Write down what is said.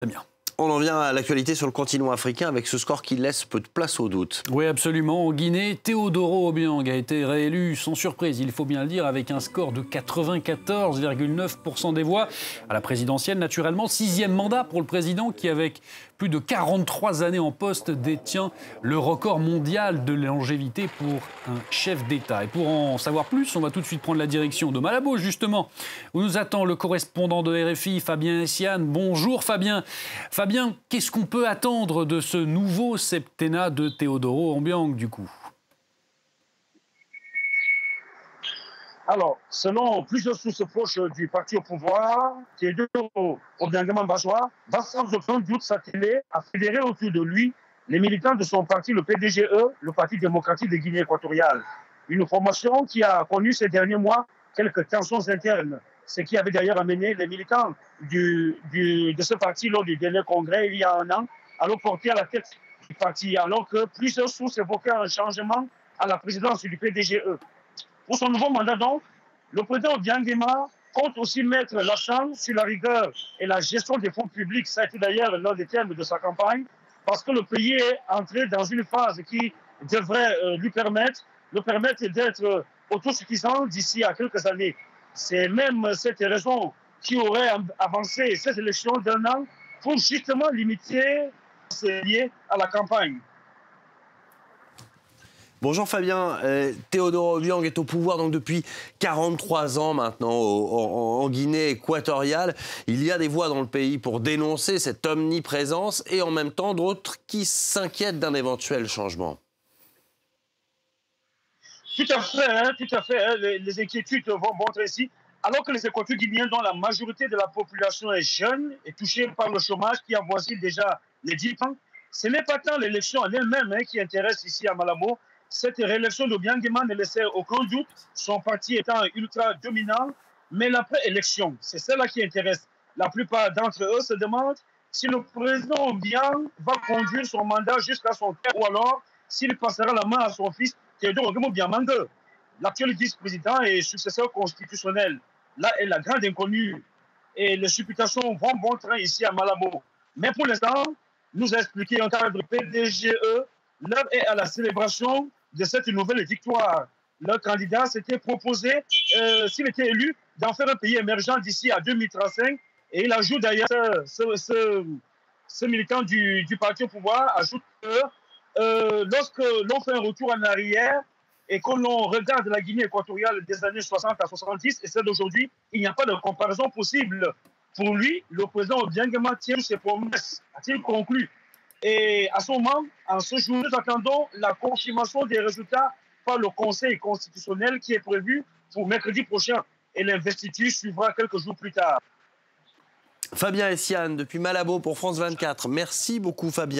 Bien. On en vient à l'actualité sur le continent africain avec ce score qui laisse peu de place au doute. Oui, absolument. En Guinée, Teodoro Obiang a été réélu sans surprise, il faut bien le dire, avec un score de 94,9% des voix. À la présidentielle, naturellement, 6e mandat pour le président qui, avec plus de 43 années en poste, détient le record mondial de longévité pour un chef d'État. Et pour en savoir plus, on va tout de suite prendre la direction de Malabo, justement, où nous attend le correspondant de RFI, Fabien Essiane. Bonjour Fabien. Fabien, qu'est-ce qu'on peut attendre de ce nouveau septennat de Teodoro Obiang, du coup? Alors, selon plusieurs sources proches du parti au pouvoir, Teodoro Obiang Mbasoa va sans aucun doute s'atteler à fédérer autour de lui les militants de son parti, le PDGE, le Parti démocratique de Guinée équatoriale. Une formation qui a connu ces derniers mois quelques tensions internes, ce qui avait d'ailleurs amené les militants de ce parti lors du dernier congrès il y a un an à le porter à la tête du parti, alors que plusieurs sources évoquaient un changement à la présidence du PDGE. Pour son nouveau mandat, donc, le président Obiang compte aussi mettre l'accent sur la rigueur et la gestion des fonds publics. Ça a été d'ailleurs l'un des thèmes de sa campagne, parce que le pays est entré dans une phase qui devrait lui permettre d'être autosuffisant d'ici à quelques années. C'est même cette raison qui aurait avancé cette élection d'un an pour justement limiter ce lié à la campagne. Bonjour Fabien, Teodoro Obiang est au pouvoir donc depuis 43 ans maintenant en Guinée équatoriale. Il y a des voix dans le pays pour dénoncer cette omniprésence et en même temps d'autres qui s'inquiètent d'un éventuel changement. Tout à fait. Les inquiétudes vont montrer ici. Alors que les Équatoriens guinéens, dont la majorité de la population est jeune et touchée par le chômage qui avoisine déjà les 10 ans, ce n'est pas tant l'élection en elle-même qui intéresse ici à Malabo. Cette réélection d'Obiang ne laissait aucun doute, son parti étant ultra dominant, mais l'après-élection, c'est celle-là qui intéresse. La plupart d'entre eux se demandent si le président Obiang va conduire son mandat jusqu'à son terme ou alors s'il passera la main à son fils Teodoro Obiang, l'actuel vice-président et successeur constitutionnel. Là est la grande inconnue et les supputations vont bon train ici à Malabo. Mais pour l'instant, nous a expliqué un cadre PDGE, l'heure est à la célébration de cette nouvelle victoire. Leur candidat s'était proposé, s'il était élu, d'en faire un pays émergent d'ici à 2035. Et il ajoute d'ailleurs, ce militant du parti au pouvoir ajoute que lorsque l'on fait un retour en arrière et que l'on regarde la Guinée équatoriale des années 60 à 70 et celle d'aujourd'hui, il n'y a pas de comparaison possible. Pour lui, le président Obiang tient ses promesses, a-t-il conclu. Et à ce moment, en ce jour, nous attendons la confirmation des résultats par le Conseil constitutionnel qui est prévu pour mercredi prochain. Et l'investiture suivra quelques jours plus tard. Fabien Essiane depuis Malabo pour France 24. Merci beaucoup Fabien.